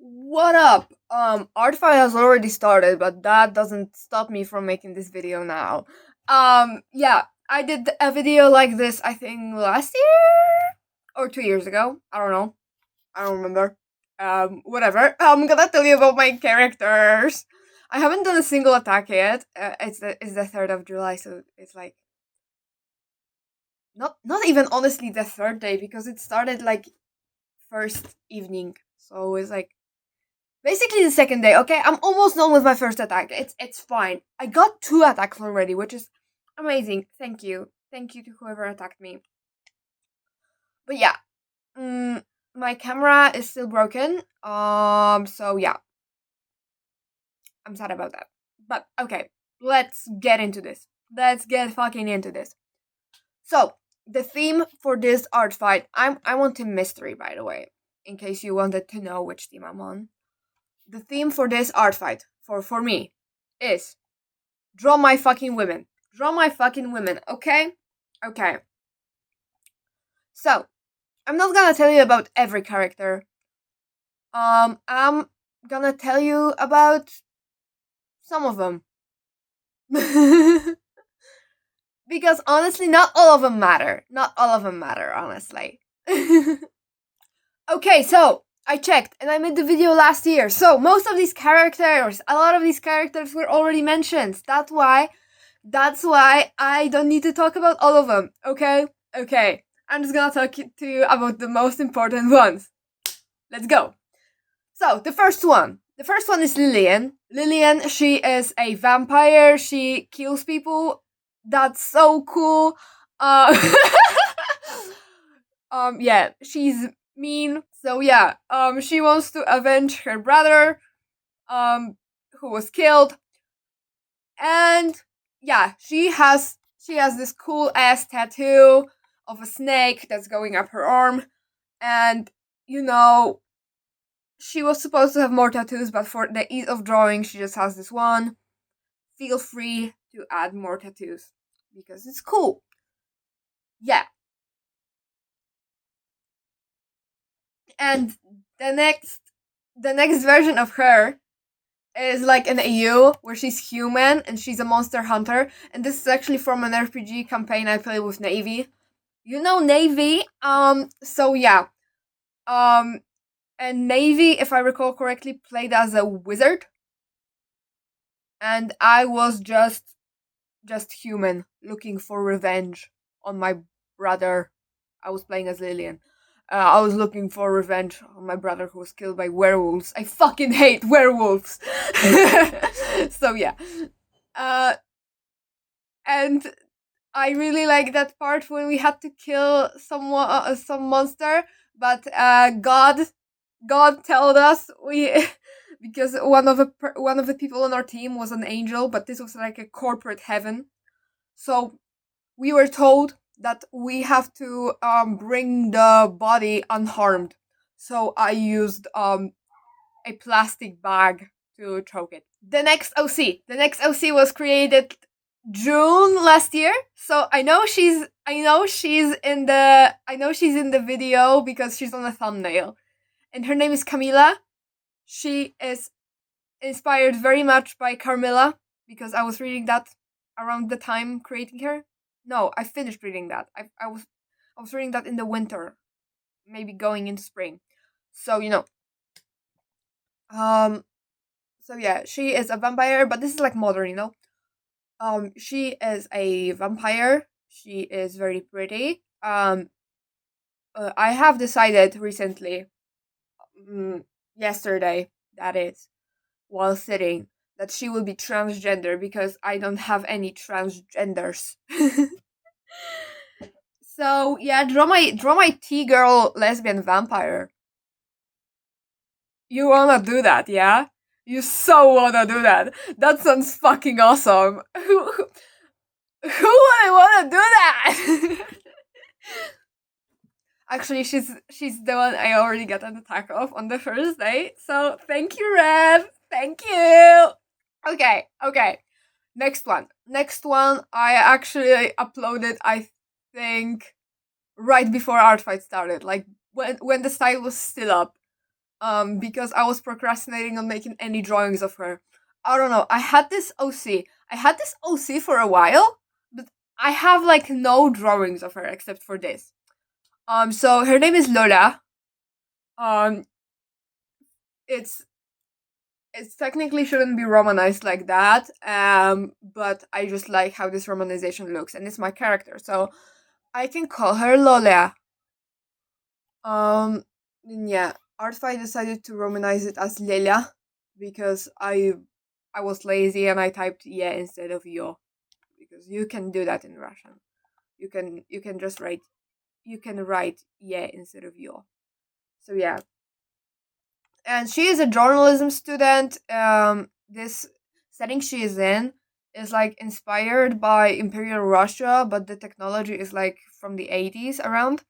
What up? Artfight has already started, but that doesn't stop me from making this video now. Yeah, I did a video like this, I think last year or 2 years ago. I don't know. I don't remember. Whatever. I'm gonna tell you about my characters. I haven't done a single attack yet. It's the 3rd of July, so it's like not even honestly the third day because it started like first evening. So it's like basically the second day. Okay, I'm almost done with my first attack. It's fine. I got 2 attacks already, which is amazing. Thank you to whoever attacked me. But yeah, my camera is still broken. So yeah, I'm sad about that. But okay, let's get into this. Let's get fucking into this. So the theme for this art fight, I want Team Mystery, by the way, in case you wanted to know which team I'm on. The theme for this art fight, for me, is draw my fucking women. Draw my fucking women, okay? Okay. So, I'm not gonna tell you about every character. I'm gonna tell you about some of them. Because honestly, not all of them matter. Not all of them matter, honestly. Okay, so I checked and I made the video last year. So most of these characters, a lot of these characters were already mentioned. That's why I don't need to talk about all of them. Okay? Okay. I'm just gonna talk to you about the most important ones. Let's go. So the first one. The first one is Lillian. Lillian, she is a vampire. She kills people. That's so cool. Yeah, she's mean. So yeah, she wants to avenge her brother, who was killed, and yeah, she has this cool ass tattoo of a snake that's going up her arm, and you know, she was supposed to have more tattoos, but for the ease of drawing, she just has this one. Feel free to add more tattoos because it's cool. Yeah, and the next version of her is like an AU where she's human and she's a monster hunter. And this is actually from an RPG campaign I played with Navy. You know Navy? So yeah. Um, and Navy, if I recall correctly, played as a wizard. And I was just human looking for revenge on my brother. I was playing as Lillian. I was looking for revenge on my brother who was killed by werewolves. I fucking hate werewolves. So yeah. Uh, and I really like that part when we had to kill someone, some monster, but God told us we because one of the people on our team was an angel, but this was like a corporate heaven. So we were told that we have to bring the body unharmed. So I used a plastic bag to choke it. The next OC was created June last year. So I know she's in the video because she's on the thumbnail. And her name is Camila. She is inspired very much by Carmilla because I was reading that around the time creating her. No, I finished reading that. I was reading that in the winter, maybe going into spring. So um, so yeah, she is a vampire, but this is like modern, she is a vampire. She is very pretty. I have decided recently, yesterday, that is, while sitting, that she will be transgender because I don't have any transgenders. So yeah, draw my T girl lesbian vampire. You wanna do that, yeah? You so wanna do that. That sounds fucking awesome. Who would wanna do that? Actually, she's the one I already got an attack of on the first day. So thank you, Rev. Thank you. Okay. Next one. I actually uploaded. I think right before Artfight started, like when the site was still up. because I was procrastinating on making any drawings of her. I don't know. I had this OC. I had this OC for a while, but I have like no drawings of her except for this. So her name is Lola. Um, it's it's technically shouldn't be romanized like that. But I just like how this romanization looks, and it's my character, so I can call her Lola. Yeah, artfight decided to romanize it as Lelia because I was lazy and I typed yeah instead of yo, because you can do that in Russian. You can just write yeah instead of yo. So yeah, and she is a journalism student. This setting she is in is like inspired by Imperial Russia, but the technology is like from the 80s around.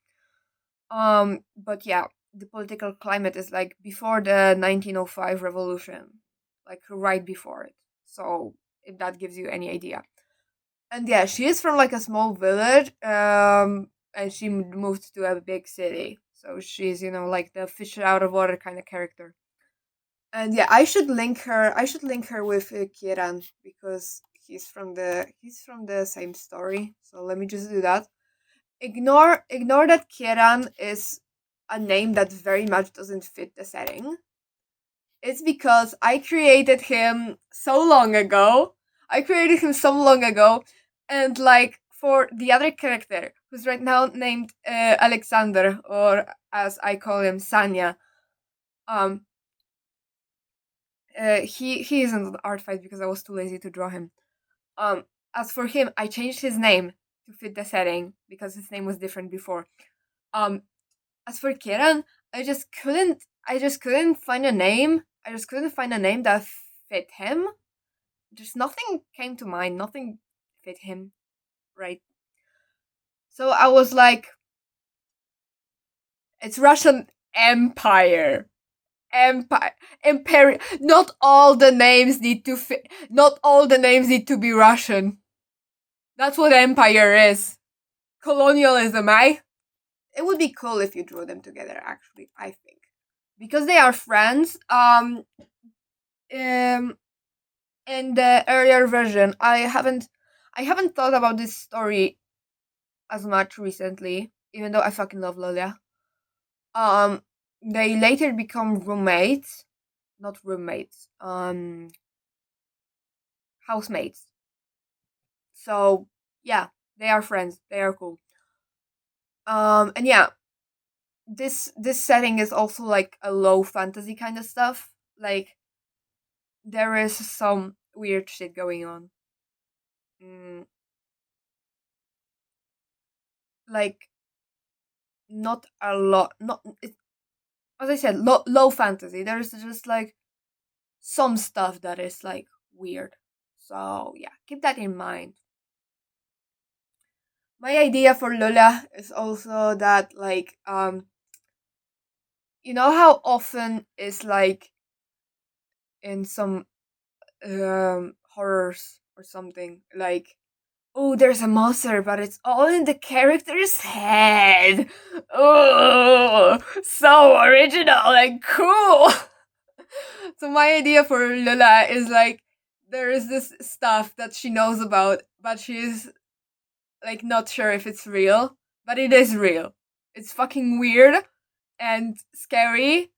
But yeah, the political climate is like before the 1905 revolution, like right before it. So if that gives you any idea. And yeah, she is from like a small village, and she moved to a big city. So she's, like the fish out of water kind of character. And yeah, I should link her with Kieran because he's from the same story. So let me just do that. Ignore that Kieran is a name that very much doesn't fit the setting. It's because I created him so long ago. I created him so long ago, and like for the other character who's right now named Alexander, or as I call him, Sanya. Um, he isn't an art fight because I was too lazy to draw him. Um, as for him, I changed his name to fit the setting because his name was different before. Um, as for Kieran, I just couldn't find a name. I just couldn't find a name that fit him. Just nothing came to mind. Nothing fit him, right? So I was like, it's Russian Empire. Empire, Imperial. Not all the names need to fit. Not all the names need to be Russian. That's what empire is. Colonialism, eh? It would be cool if you drew them together. Actually, I think because they are friends. In the earlier version, I haven't thought about this story as much recently, even though I fucking love Lola. Um, they later become roommates, not roommates, housemates. So yeah, they are friends. They are cool. And yeah, this setting is also like a low fantasy kind of stuff. Like there is some weird shit going on. Mm, like not a lot. Not it, as I said, low fantasy. There's just like some stuff that is like weird. So yeah, keep that in mind. My idea for Lola is also that like you know how often is like in some horrors or something like, oh, there's a monster, but it's all in the character's head. Oh, so original and cool. So my idea for Lula is like there is this stuff that she knows about, but she's like not sure if it's real, but it is real. It's fucking weird and scary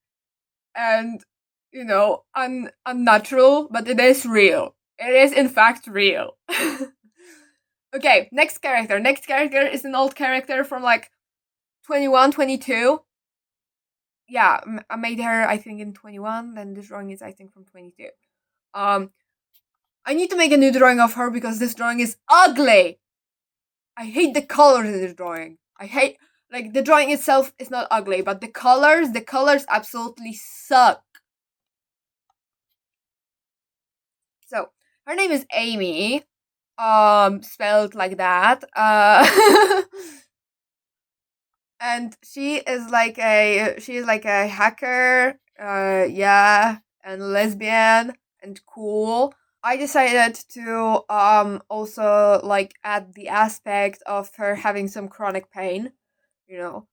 and unnatural, but it is real. It is in fact real. Okay, next character. Next character is an old character from like 21, 22. Yeah, I made her I think in 21, then this drawing is I think from 22. Um I need to make a new drawing of her because this drawing is ugly. I hate the colors in this drawing. I hate like the drawing itself is not ugly, but the colors absolutely suck. So, her name is Amy. Spelled like that. And she is like a hacker, yeah, and lesbian and cool. I decided to also like add the aspect of her having some chronic pain, you know.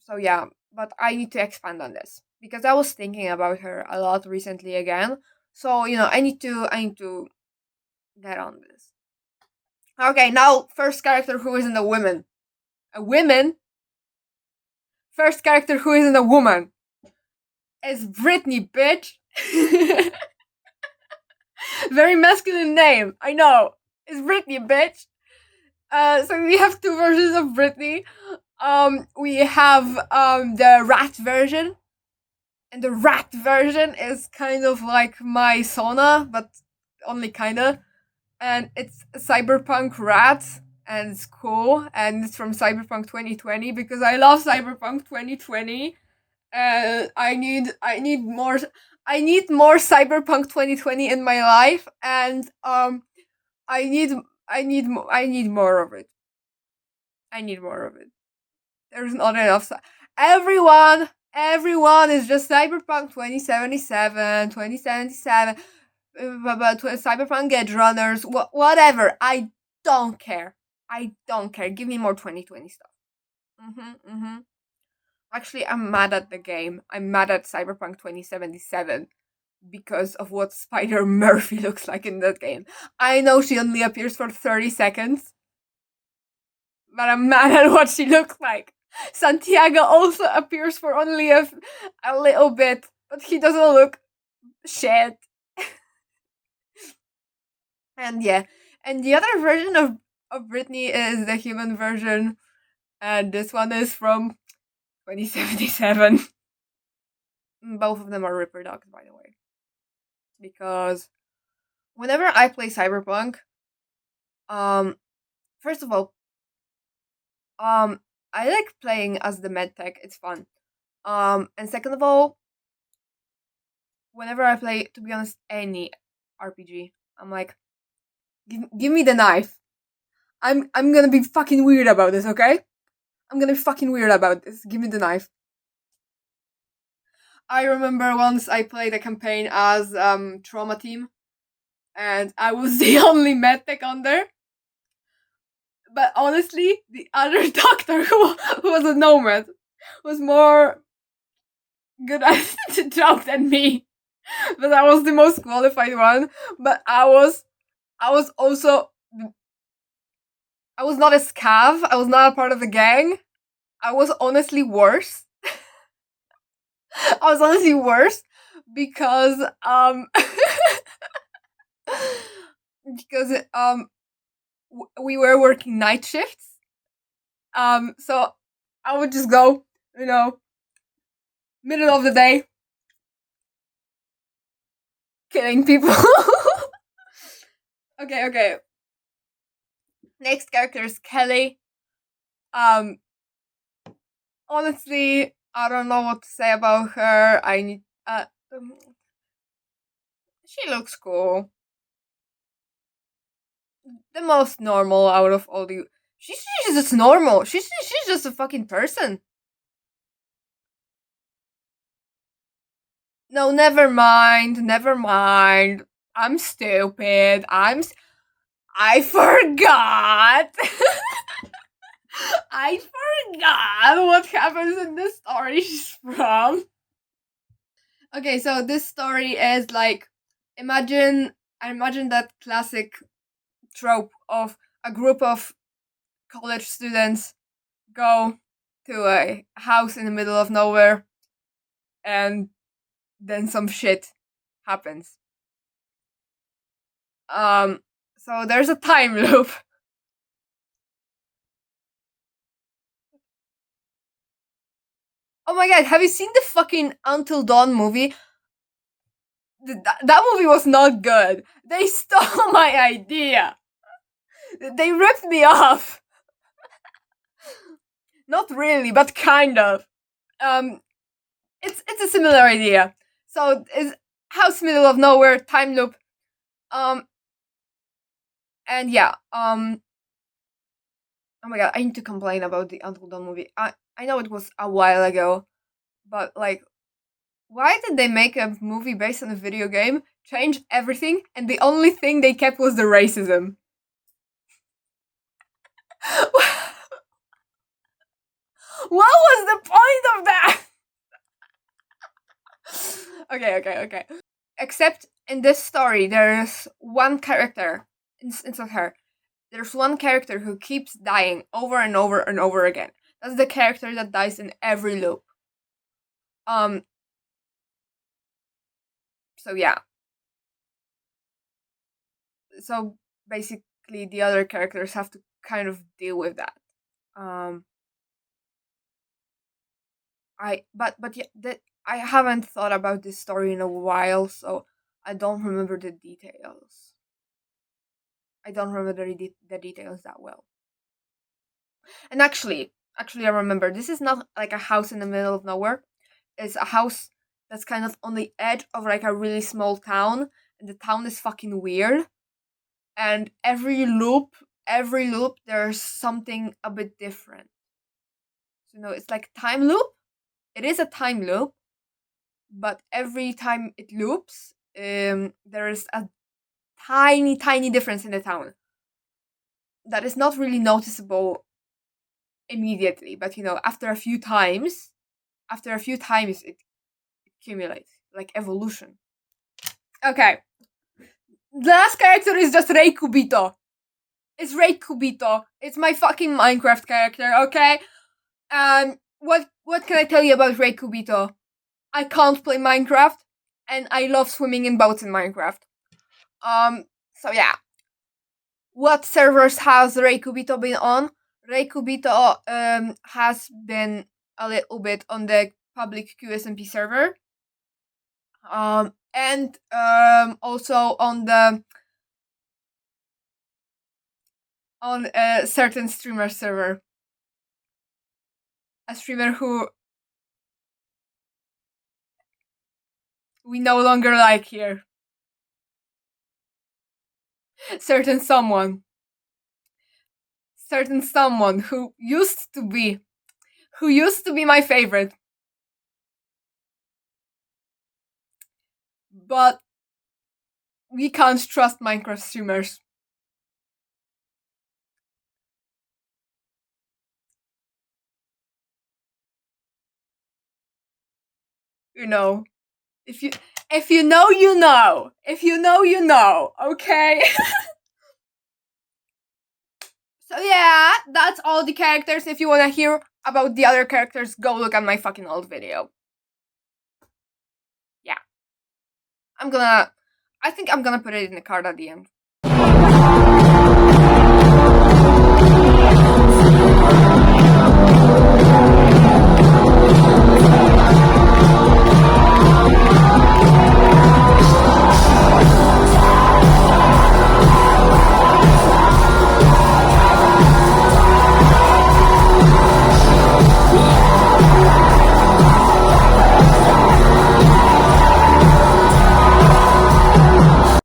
So yeah, but I need to expand on this because I was thinking about her a lot recently again. So I need to get on this. Okay, now first character who isn't a woman. A woman. First character who isn't a woman is Britney, bitch. Very masculine name. I know. It's Britney, bitch. So we have two versions of Britney. We have the rat version, and the rat version is kind of like my Sona, but only kinda. And it's cyberpunk rat, and it's cool, and it's from Cyberpunk 2020 because I love Cyberpunk 2020. I need more Cyberpunk 2020 in my life, and I need I need more of it. I need more of it. There's not enough. Everyone is just Cyberpunk 2077, 2077, Cyberpunk Edge Runners, whatever. I don't care. I don't care. Give me more 2020 stuff. Mm-hmm. Actually, I'm mad at the game. I'm mad at Cyberpunk 2077 because of what Spider Murphy looks like in that game. I know she only appears for 30 seconds, but I'm mad at what she looks like. Santiago also appears for only a little bit, but he doesn't look shit. And yeah, and the other version of Britney is the human version, and this one is from 2077. Both of them are Ripper Dogs, by the way, because whenever I play Cyberpunk, first of all, I like playing as the medtech. It's fun. And second of all, whenever I play, to be honest, any RPG, I'm like, give me the knife. I'm gonna be fucking weird about this, okay? I'm gonna be fucking weird about this. Give me the knife. I remember once I played a campaign as Trauma Team, and I was the only medtech on there. But honestly, the other doctor who was a nomad was more good at the job than me. But I was the most qualified one. But I was also I was not a scav. I was not a part of the gang. I was honestly worse. I was honestly worse because because we were working night shifts. So I would just go, middle of the day, killing people. Okay. Next character is Kelly. Honestly, I don't know what to say about her. I need. She looks cool. The most normal out of all the. She's just normal. She's just a fucking person. No, never mind. I'm stupid. I forgot. I forgot what happens in the story she's from. Okay, so this story is like imagine that classic trope of a group of college students go to a house in the middle of nowhere and then some shit happens. So there's a time loop. Oh my god, have you seen the fucking Until Dawn movie? That movie was not good. They stole my idea. They ripped me off. Not really, but kind of. It's a similar idea. So it's house middle of nowhere time loop. And yeah. Oh my god, I need to complain about the Until Dawn movie. I know it was a while ago, but like, why did they make a movie based on a video game, change everything, and the only thing they kept was the racism? What was the point of that? Okay. Except in this story, there's one character inside her. There's one character who keeps dying over and over and over again. That's the character that dies in every loop. Um. So yeah. So basically, the other characters have to kind of deal with that. Um. But yeah, that I haven't thought about this story in a while, so I don't remember the details. I don't remember the details that well. And actually, I remember this is not like a house in the middle of nowhere. It's a house that's kind of on the edge of like a really small town, and the town is fucking weird. And every loop, there's something a bit different. So it's like time loop. It is a time loop, but every time it loops, there is a tiny difference in the town that is not really noticeable immediately, but after a few times it accumulates like evolution. Okay, the last character is just Rei Kubito. It's Rei Kubito. It's my fucking Minecraft character. Okay, what can I tell you about Rei Kubito? I can't play Minecraft, and I love swimming in boats in Minecraft. So yeah, what servers has Rei Kubito been on? Rei Kubito has been a little bit on the public QSMP server, and also on a certain streamer server, a streamer who we no longer like here. Certain someone, who used to be my favorite, but we can't trust Minecraft streamers. You know, if you know, you know. If you know, you know. Okay. So yeah, that's all the characters. If you want to hear about the other characters, go look at my fucking old video. Yeah. I think I'm gonna put it in the card at the end.